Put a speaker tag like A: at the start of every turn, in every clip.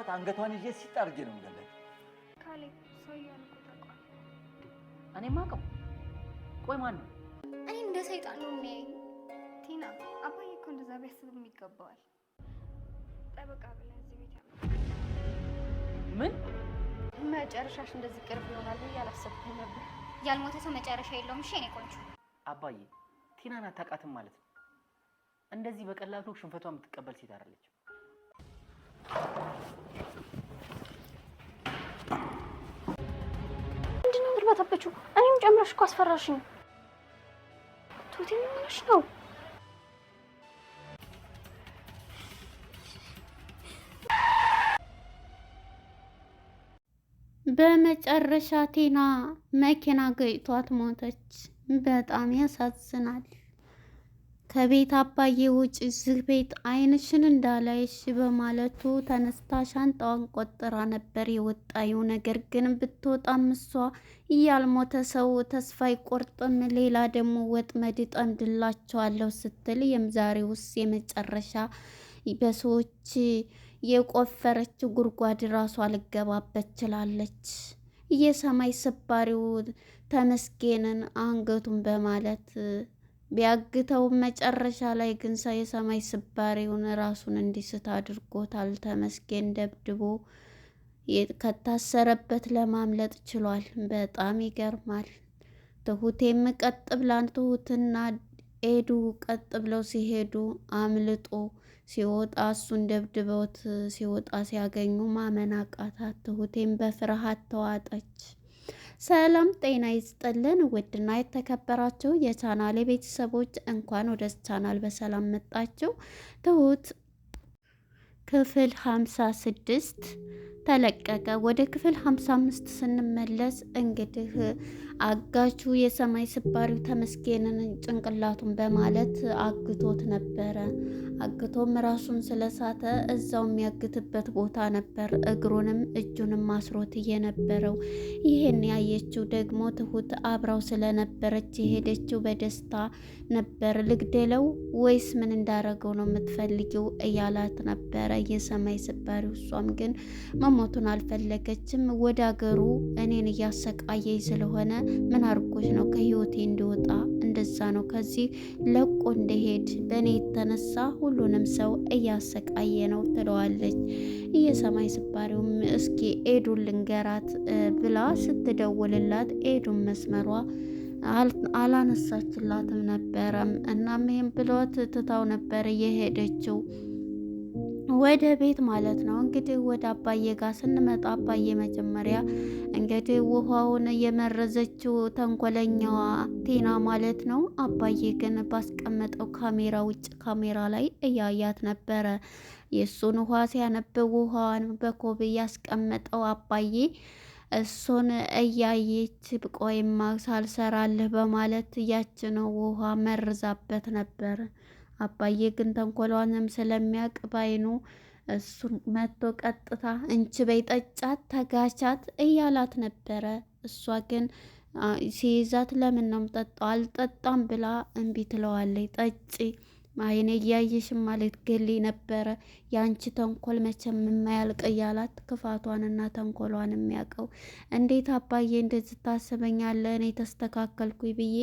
A: ካገኘኋት አንገቷን ይዤ ሲጣርጌ ነው የምገላት።
B: ካሌብ ሰውዬውን እኮ ታውቀዋለህ?
C: እኔ ማውቀው። ቆይ ማን ነው?
B: እኔ እንደ ሰይጣን ነው የሚያየኝ። ቲና አባዬ እኮ እንደዛ ቢያስብም ይገባዋል። ጠበቃ ብለህ እዚህ ቤት ያመጣ
C: ምን
B: መጨረሻሽ እንደዚህ ቅርብ ይሆናል ብዬ አላሰብኩም ነበር። ያልሞተ ሰው መጨረሻ የለውም። እሺ የኔ ቆንጆ።
C: አባዬ ቲናን አታውቃትም ማለት ነው? እንደዚህ በቀላሉ ሽንፈቷን የምትቀበል ሴት አይደለች።
B: ምንድን ነው ግርበታበችው? እኔም ጨምረሽ እኮ አስፈራሽኝ። ቱቲ ምን ሆነሽ ነው?
D: በመጨረሻ ቲና መኪና ገጭቷት ሞተች። በጣም ያሳዝናል። ከቤት አባዬ ውጭ እዚህ ቤት ዓይንሽን እንዳላይሽ በማለቱ ተነስታ ሻንጣዋን ቆጥራ ነበር የወጣዩ። ነገር ግን ብትወጣም እሷ ያልሞተ ሰው ተስፋ አይቆርጥም፣ ሌላ ደግሞ ወጥመድ እጠምድላቸዋለሁ ስትል የዛሬውስ የመጨረሻ በሰዎች የቆፈረች ጉድጓድ ራሷ ልገባበት ችላለች። የሰማይ ስባሪው ተመስገንን አንገቱን በማለት ቢያግተው መጨረሻ ላይ ግን የሰማይ ስባሪውን ራሱን እንዲስት አድርጎታል። ተመስገን ደብድቦ ከታሰረበት ለማምለጥ ችሏል። በጣም ይገርማል። ትሁቴም ቀጥ ብላን ትሁትና ኤዱ ቀጥ ብለው ሲሄዱ አምልጦ ሲወጣ እሱን ደብድበውት ሲወጣ ሲያገኙ ማመን አቃታት። ትሁቴም በፍርሃት ተዋጠች። ሰላም ጤና ይስጥልን። ውድና የተከበራችሁ የቻናሌ ቤተሰቦች እንኳን ወደ ቻናል በሰላም መጣችሁ። ትሁት ክፍል 56 ተለቀቀ። ወደ ክፍል 55 ስንመለስ እንግዲህ አጋቹ የሰማይ ስባሪው ተመስገንን ጭንቅላቱን በማለት አግቶት ነበረ። አግቶም ራሱን ስለሳተ እዛው የሚያግትበት ቦታ ነበር እግሩንም እጁንም አስሮት የነበረው። ይሄን ያየችው ደግሞ ትሁት አብራው ስለነበረች የሄደችው በደስታ ነበር። ልግደለው ወይስ ምን እንዳረገው ነው የምትፈልጊው እያላት ነበረ የሰማይ ስባሪው። እሷም ግን መሞቱን አልፈለገችም። ወደ አገሩ እኔን እያሰቃየኝ ስለሆነ ምን አርጎች ነው ከህይወቴ እንዲወጣ እንደዛ ነው ከዚህ ለቆ እንደሄድ በእኔ የተነሳ ሁሉንም ሰው እያሰቃየ ነው ትለዋለች። የሰማይ ስባሪውም እስኪ ኤዱን ልንገራት ብላ ስትደውልላት ኤዱን መስመሯ አላነሳችላትም ነበረም። እናም ይሄን ብሎት ትታው ነበር የሄደችው ወደ ቤት ማለት ነው። እንግዲህ ወደ አባዬ ጋር ስንመጣ አባዬ መጀመሪያ እንግዲህ ውሃውን የመረዘችው ተንኮለኛዋ ቲና ማለት ነው። አባዬ ግን ባስቀመጠው ካሜራ ውጭ ካሜራ ላይ እያያት ነበረ። የእሱን ውሃ ሲያነበው ውሃዋን በኮብ ያስቀመጠው አባዬ እሱን እያየች ቆይማ ሳልሰራልህ በማለት ያችነው ውሃ መርዛበት ነበር። አባዬ ግን ተንኮሏንም ስለሚያውቅ ባይኑ እሱን መቶ ቀጥታ እንች በይ ጠጫት፣ ተጋቻት እያላት ነበረ። እሷ ግን ሲይዛት ለምን ነው የምጠጣው? አልጠጣም ብላ እምቢ ትለዋለች። ጠጪ አይኔ እያየሽ ማለት ገሊ ነበረ ያንቺ ተንኮል መቼም የማያልቅ እያላት ክፋቷንና ተንኮሏን የሚያውቀው። እንዴት አባዬ እንደዚህ ታስበኛለህ? እኔ ተስተካከልኩኝ ብዬ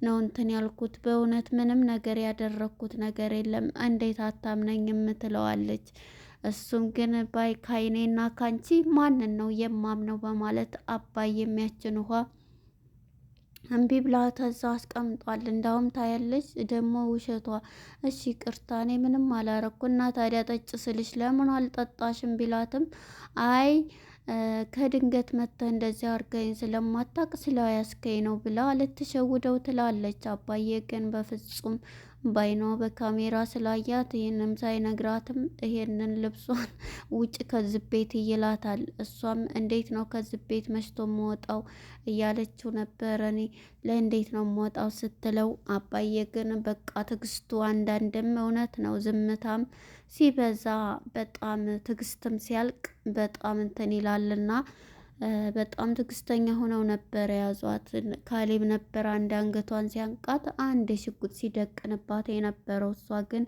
D: ነው እንትን ያልኩት። በእውነት ምንም ነገር ያደረግኩት ነገር የለም። እንዴት አታምነኝም? ትለዋለች። እሱም ግን ባይ ካይኔና ካንቺ ማንን ነው የማምነው በማለት አባዬ የሚያችን ውሃ እምቢ ብላ ተዛ አስቀምጧል። እንዳውም ታያለች ደግሞ ውሸቷ። እሺ ቅርታ እኔ ምንም አላረኩ እና ታዲያ ጠጭ ስልሽ ለምን አልጠጣሽም ቢላትም አይ ከድንገት መጥተህ እንደዚህ አርገኝ ስለማታቅ ስለያስከኝ ነው ብላ ልትሸውደው ትላለች። አባዬ ግን በፍጹም ባይኗ በካሜራ ስላያት ይህንም ሳይነግራትም ይሄንን ልብሷን ውጭ ከዚህ ቤት ይላታል። እሷም እንዴት ነው ከዚህ ቤት መሽቶ የምወጣው እያለችው ነበረ። እኔ ለእንዴት ነው የምወጣው ስትለው አባዬ ግን በቃ ትግስቱ አንዳንድም እውነት ነው ዝምታም ሲበዛ በጣም ትግስትም ሲያልቅ በጣም እንትን ይላልና በጣም ትግስተኛ ሆነው ነበር የያዟት። ካሌብ ነበር አንድ አንገቷን ሲያንቃት አንድ ሽጉጥ ሲደቅንባት የነበረው። እሷ ግን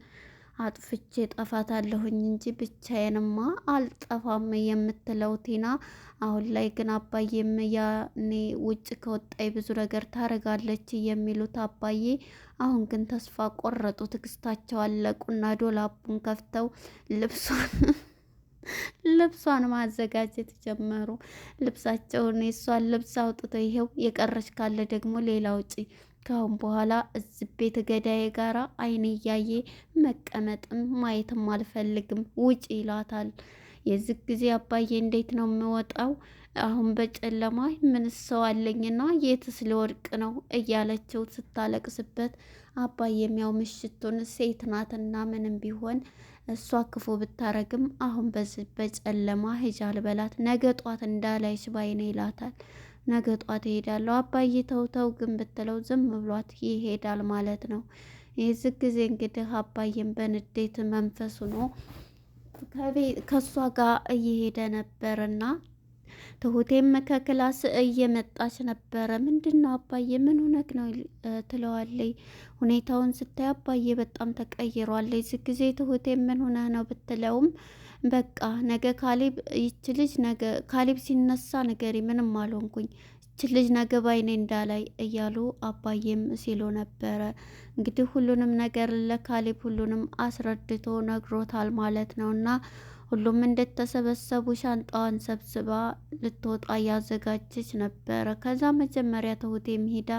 D: አጥፍቼ ጠፋታለሁኝ እንጂ ብቻዬንማ አልጠፋም የምትለው ቲና አሁን ላይ ግን አባዬም ያኔ ውጭ ከወጣይ ብዙ ነገር ታረጋለች የሚሉት አባዬ አሁን ግን ተስፋ ቆረጡ። ትዕግስታቸው አለቁና ዶላቡን ከፍተው ልብሷን ማዘጋጀት ጀመሩ። ልብሳቸውን የሷን ልብስ አውጥተው ይሄው የቀረች ካለ ደግሞ ሌላ ውጪ ካሁን በኋላ እዚህ ቤት ገዳዬ ጋራ አይኔ እያየ መቀመጥም ማየትም አልፈልግም ውጪ ይላታል። የዚህ ጊዜ አባዬ እንዴት ነው የምወጣው? አሁን በጨለማ ምን ሰው አለኝና የትስ ልወድቅ ነው እያለችው ስታለቅስበት፣ አባዬም ያው ምሽቱን ሴት ናትና ምንም ቢሆን እሷ ክፉ ብታረግም አሁን በዚህ በጨለማ ሂጅ አልበላት ነገ ጧት እንዳላይሽ ባይኔ ይላታል። ነገ ጧት እሄዳለሁ አባዬ ተውተው ግን ብትለው ዝም ብሏት ይሄዳል ማለት ነው። የዚህ ጊዜ እንግዲህ አባዬም በንዴት መንፈሱ ነው ከእሷ ጋር እየሄደ ነበርና ትሁቴም ከክላስ እየመጣች ነበረ። ምንድነው አባዬ ምን ሆነክ ነው ትለዋለይ። ሁኔታውን ስታይ አባዬ በጣም ተቀይሯል። እዚህ ጊዜ ትሁቴም ምን ሆነ ነው ብትለውም በቃ ነገ ካሌብ ይች ልጅ ነገ ካሌብ ሲነሳ ነገሪ ምንም አልሆንኩኝ ይች ልጅ ነገ ባይኔ እንዳላይ እያሉ አባዬም ሲሉ ነበረ። እንግዲህ ሁሉንም ነገር ለካሌብ ሁሉንም አስረድቶ ነግሮታል ማለት ነውና ሁሉም እንደተሰበሰቡ ሻንጣዋን ሰብስባ ልትወጣ እያዘጋጀች ነበረ። ከዛ መጀመሪያ ትሁቴም ሄዳ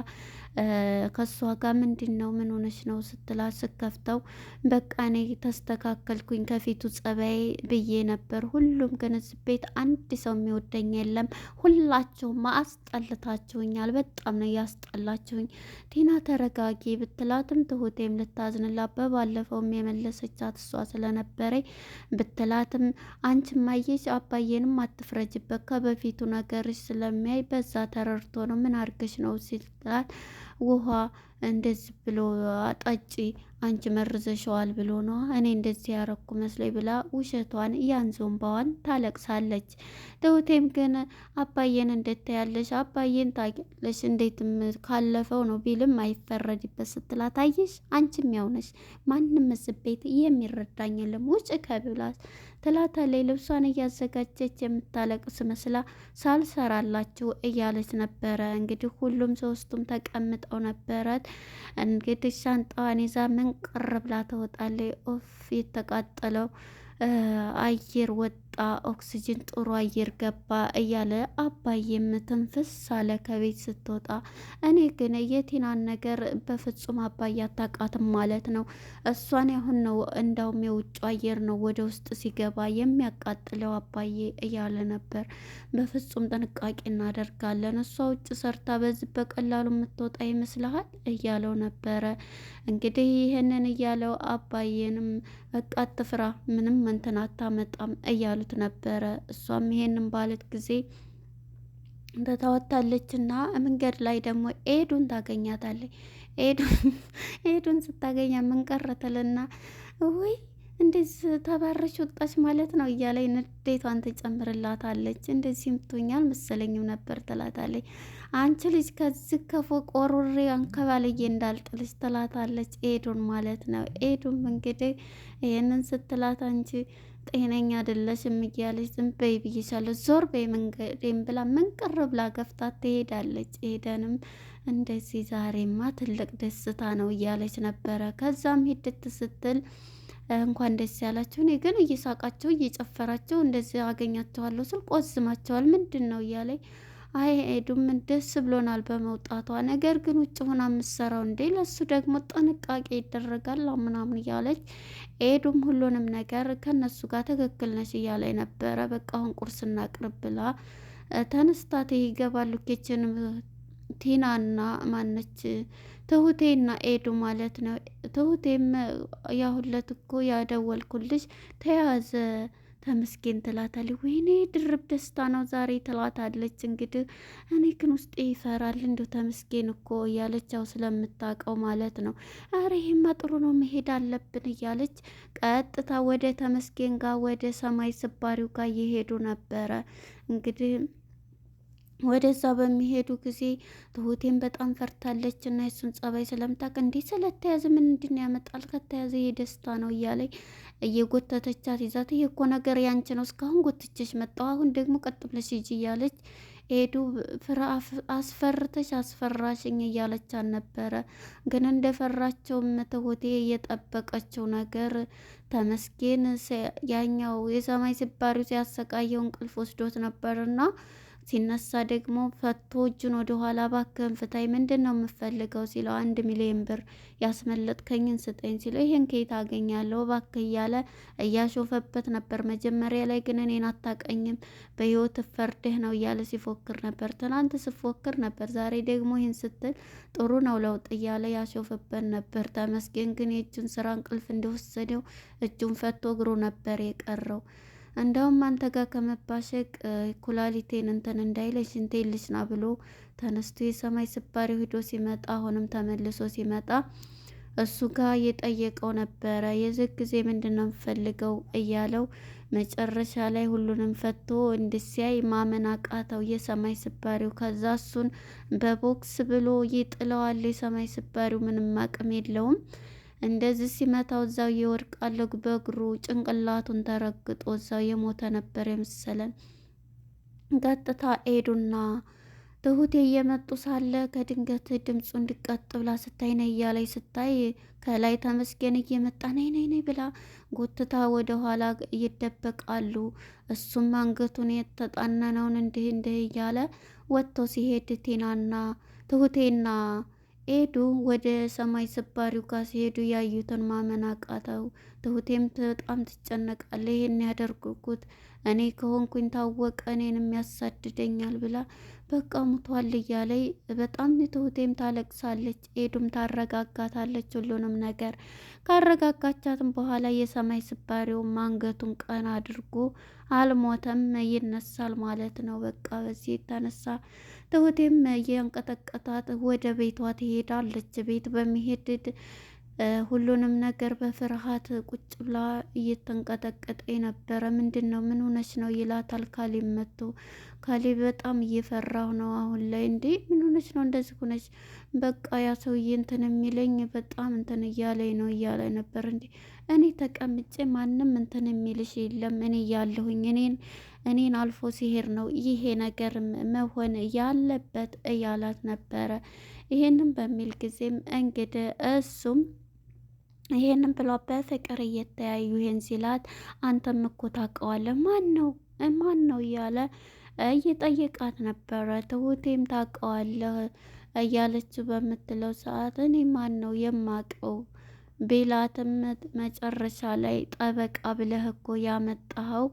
D: ከሷ ጋር ምንድነው ምን ሆነች ነው ስትላት ስከፍተው በቃ እኔ ተስተካከልኩኝ ከፊቱ ጸባይ ብዬ ነበር። ሁሉም ግን እዚህ ቤት አንድ ሰው የሚወደኝ የለም። ሁላችሁም አስጠልታችሁኛል። በጣም ነው ያስጠላችሁኝ። ቲና ተረጋጊ ብትላትም ትሁቴም ልታዝንላት በባለፈውም የመለሰቻት እሷ ስለነበረ ብትላትም አንቺ ማየሽ አባዬንም አትፍረጅበት ከበፊቱ ነገርሽ ስለሚያይ በዛ ተረርቶ ነው ምን አርገሽ ነው ሲላት ውሃ እንደዚህ ብሎ አጣጪ አንቺ መርዘሽዋል ብሎ ነው እኔ እንደዚህ ያረኩ መስለኝ ብላ ውሸቷን ያንዞንባዋን ታለቅሳለች። ትሁቴም ግን አባዬን እንደታያለሽ አባዬን ታያለሽ እንዴትም ካለፈው ነው ቢልም አይፈረድበት ስትላት አየሽ አንቺም ያውነሽ ማንም እዚህ ቤት የሚረዳኝ የለም ውጭ ከብላት ትላታለች። ልብሷን እያዘጋጀች የምታለቅስ መስላ ሳልሰራላችሁ እያለች ነበረ። እንግዲህ ሁሉም ሶስቱም ተቀምጠው ነበረት። እንግዲህ ሻንጣዋን ይዛ ምን ቅር ብላ ትወጣለች። ኦፍ የተቃጠለው አየር ወጣ፣ ኦክሲጅን ጥሩ አየር ገባ እያለ አባዬም ትንፍስ ሳለ ከቤት ስትወጣ። እኔ ግን የቲናን ነገር በፍጹም አባዬ አታውቃትም ማለት ነው። እሷን ያሁን ነው እንዳውም የውጭ አየር ነው ወደ ውስጥ ሲገባ የሚያቃጥለው አባዬ እያለ ነበር። በፍጹም ጥንቃቄ እናደርጋለን። እሷ ውጭ ሰርታ በዚህ በቀላሉ የምትወጣ ይመስልሃል እያለው ነበረ። እንግዲህ ይህንን እያለው አባዬንም በቃ አትፍራ ምንም እንትን አታመጣም እያሉት ነበረ። እሷም ይሄንን ባለት ጊዜ ተታወታለችና መንገድ ላይ ደግሞ ኤዱን ታገኛታለች። ኤዱን ስታገኛ ምን ቀረተልና ወይ እንደዚህ ተባረሽ ወጣች ማለት ነው እያለኝ ንዴቷን ትጨምርላታለች። እንደዚህ ምትኛል መሰለኝም ነበር ትላታለች። አንቺ ልጅ ከዚህ ከፎቅ ወሩሬ አንከባለዬ እንዳልጥልሽ ትላታለች። ኤዱን ማለት ነው። ኤዱም እንግዲህ ይህንን ስትላት አንቺ ጤነኛ አይደለሽም እያለች ዝም በይ ብዬሻለሁ ዞር በይ መንገዴን ብላ መንቅር ብላ ገፍታት ትሄዳለች። ኤደንም እንደዚህ ዛሬማ ትልቅ ደስታ ነው እያለች ነበረ። ከዛም ሂድት ስትል እንኳን ደስ ያላችሁ እኔ ግን እየሳቃቸው እየጨፈራቸው እንደዚህ አገኛቸዋለሁ ስል ቆዝማቸዋል ምንድን ነው እያለኝ አይ ኤዱም ደስ ብሎናል በመውጣቷ፣ ነገር ግን ውጭ ሆና የምትሰራው እንዴ ለሱ ደግሞ ጥንቃቄ ይደረጋል ምናምን እያለች ኤዱም ሁሉንም ነገር ከነሱ ጋር ትክክል ነች እያለኝ ነበረ። በቃ አሁን ቁርስ እናቅርብ ብላ ተነስታት ይገባሉ ኪችን ቲናና ማነች ትሁቴና ኤዱ ማለት ነው። ትሁቴም ያሁለት እኮ ያደወልኩልሽ ተያዘ ተመስገን ትላታለች። ወይኔ ድርብ ደስታ ነው ዛሬ ትላታለች። እንግዲህ እኔ ግን ውስጤ ይፈራል እንደው ተመስገን እኮ እያለች ያው ስለምታውቀው ማለት ነው። አረ ይሄማ ጥሩ ነው መሄድ አለብን እያለች ቀጥታ ወደ ተመስገን ጋር ወደ ሰማይ ስባሪው ጋር እየሄዱ ነበረ። እንግዲህ ወደዛ በሚሄዱ ጊዜ ትሁቴን በጣም ፈርታለች እና የሱን ጸባይ ስለምታውቅ እንዲህ ስለተያዘ ምንድን ያመጣል ከተያዘ የደስታ ነው እያለኝ እየጎተተቻት ይዛት ይሄ እኮ ነገር ያንቺ ነው እስካሁን ጎትቼሽ መጣሁ አሁን ደግሞ ቀጥ ብለሽ ሂጂ እያለች ሄዱ አስፈርተሽ አስፈራሽኝ እያለቻት ነበረ። ግን እንደፈራቸውም ትሁቴ የጠበቀችው ነገር ተመስገን ያኛው የሰማይ ስባሪው ሲያሰቃየው እንቅልፍ ወስዶት ነበርና ሲነሳ ደግሞ ፈቶ እጁን ወደ ኋላ እባክህን ፍታኝ፣ ምንድን ነው የምፈልገው ሲለው 1 ሚሊዮን ብር ያስመለጥከኝን ስጠኝ ሲለው ይሄን ከየት አገኛለሁ እባክህ እያለ እያሾፈበት ነበር። መጀመሪያ ላይ ግን እኔን አታቀኝም በህይወት ፈርድህ ነው እያለ ሲፎክር ነበር። ትናንት ስፎክር ነበር፣ ዛሬ ደግሞ ይህን ስትል ጥሩ ነው ለውጥ እያለ ያሾፈበት ነበር። ተመስገን ግን የእጁን ስራ እንቅልፍ እንደወሰደው እጁን ፈቶ እግሩ ነበር የቀረው። እንደውም አንተ ጋር ከመባሸቅ ኩላሊቴን እንትን እንዳይለሽ እንቴን ልሽና ብሎ ተነስቶ የሰማይ ስባሪው ሂዶ ሲመጣ አሁንም ተመልሶ ሲመጣ እሱ ጋር እየጠየቀው ነበረ። የዚህ ጊዜ ምንድን ነው የምፈልገው እያለው መጨረሻ ላይ ሁሉንም ፈቶ እንድሲያይ ማመን አቃተው የሰማይ ስባሪው። ከዛ እሱን በቦክስ ብሎ ይጥለዋል። የሰማይ ስባሪው ምንም አቅም የለውም። እንደዚህ ሲመታው እዛው ይወድቃል። በእግሩ ጭንቅላቱን ተረግጦ እዛው የሞተ ነበር የመሰለን። ቀጥታ ኤዱና ትሁቴ እየመጡ ሳለ ከድንገት ድምፁ እንዲቀጥ ብላ ስታይ ነይ እያለች ስታይ ከላይ ተመስገን እየመጣ ነይ ነይ ነይ ብላ ጎትታ ወደ ኋላ ይደበቃሉ። እሱም አንገቱን የተጣነነውን እንዲህ እንዲህ እያለ ወጥቶ ሲሄድ ቲናና ትሁቴና ኤዱ ወደ ሰማይ ስባሪው ጋር ሲሄዱ ያዩትን ማመን አቃተው። ትሁቴም በጣም ትጨነቃለች። ይሄን ያደርጉት እኔ ከሆንኩኝ ታወቀ እኔንም ያሳድደኛል ብላ በቃ ሙቷል እያለይ በጣም ትሁቴም ታለቅሳለች። ኤዱም ታረጋጋታለች። ሁሉንም ነገር ካረጋጋቻትም በኋላ የሰማይ ስባሪው አንገቱን ቀና አድርጎ አልሞተም ይነሳል ማለት ነው። በቃ በዚህ የተነሳ ትሁቴም እያንቀጠቀጣት ወደ ቤቷ ትሄዳለች። ቤት በሚሄድ ሁሉንም ነገር በፍርሃት ቁጭ ብላ እየተንቀጠቀጠ ነበረ። ምንድን ነው ምን ሆነች ነው ይላታል ካሌብ መጥቶ። ካሌብ በጣም እየፈራሁ ነው አሁን ላይ። እንዴ ምን ሆነች ነው እንደዚህ ሆነች? በቃ ያ ሰውዬ እንትን የሚለኝ በጣም እንትን እያለኝ ነው እያለ ነበር። እንዴ እኔ ተቀምጬ ማንም እንትን የሚልሽ የለም እኔ እያለሁኝ እኔን አልፎ ሲሄድ ነው ይሄ ነገር መሆን ያለበት እያላት ነበረ። ይሄንን በሚል ጊዜም እንግዲህ እሱም ይሄንን ብሎ በፍቅር እየተያዩ ይሄን ሲላት አንተም እኮ ታውቀዋለህ ማን ነው እያለ እየጠየቃት ነበረ። ትሁቴም ታውቀዋለህ እያለችው በምትለው ሰዓት እኔ ማን ነው የማውቀው ቢላትም መጨረሻ ላይ ጠበቃ ብለህ እኮ ያመጣኸው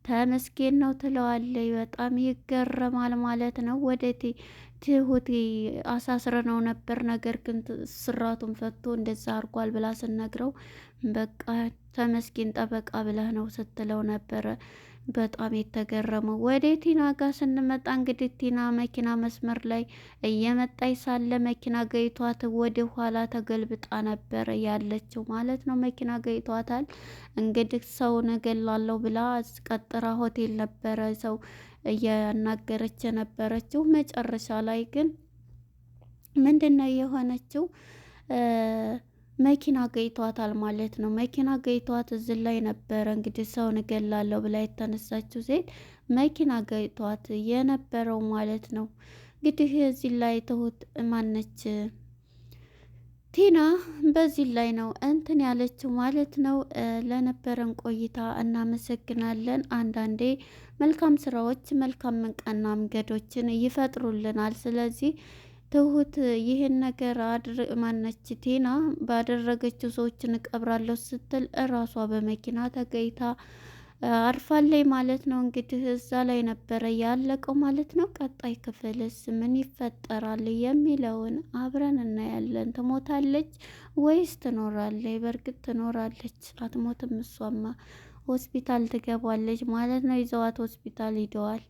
D: ተመስገን ነው ትለዋለች። በጣም ይገረማል ማለት ነው። ወደ ትሁቴ አሳስረነው ነበር፣ ነገር ግን ስራቱን ፈቶ እንደዛ አርጓል ብላ ስነግረው በቃ ተመስገን ጠበቃ ብለህ ነው ስትለው ነበረ። በጣም የተገረመው። ወደ ቲና ጋር ስንመጣ እንግዲህ ቲና መኪና መስመር ላይ እየመጣች ሳለ መኪና ገይቷት ወደ ኋላ ተገልብጣ ነበረ ያለችው ማለት ነው። መኪና ገይቷታል። እንግዲህ ሰውን እገላለሁ ብላ ቀጥራ ሆቴል ነበረ ሰው እያናገረች የነበረችው። መጨረሻ ላይ ግን ምንድነው የሆነችው? መኪና ገይቷታል ማለት ነው። መኪና ገይቷት እዚህ ላይ ነበረ እንግዲህ ሰውን እገላለሁ ብላ የተነሳችው ሴት መኪና ገይቷት የነበረው ማለት ነው። እንግዲህ እዚህ ላይ ትሁት ማነች ቲና በዚህ ላይ ነው እንትን ያለችው ማለት ነው። ለነበረን ቆይታ እናመሰግናለን። አንዳንዴ መልካም ስራዎች መልካም ቀና መንገዶችን ይፈጥሩልናል። ስለዚህ ትሁት ይህን ነገር ማነች ቲና ባደረገችው ሰዎችን እቀብራለሁ ስትል እራሷ በመኪና ተገይታ አርፋለይ ማለት ነው። እንግዲህ እዛ ላይ ነበረ ያለቀው ማለት ነው። ቀጣይ ክፍልስ ምን ይፈጠራል የሚለውን አብረን እናያለን። ትሞታለች ወይስ ትኖራለች? በእርግጥ ትኖራለች፣ አትሞትም። እሷማ ሆስፒታል ትገባለች ማለት ነው። ይዘዋት ሆስፒታል ሂደዋል።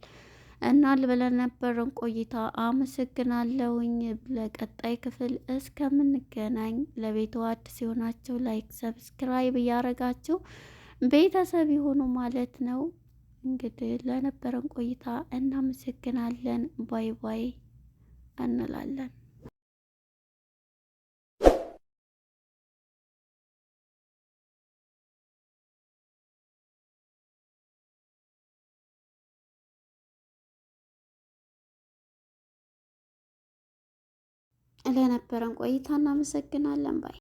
D: እና ብለን ነበረን ቆይታ አመሰግናለሁኝ። ለቀጣይ ክፍል እስከምንገናኝ ለቤቱ አዲስ ሲሆናችሁ ላይክ፣ ሰብስክራይብ እያረጋችሁ ቤተሰብ የሆኑ ማለት ነው። እንግዲህ ለነበረን ቆይታ እናመሰግናለን። ባይ ባይ እንላለን። ለነበረን ቆይታ እናመሰግናለን ባይ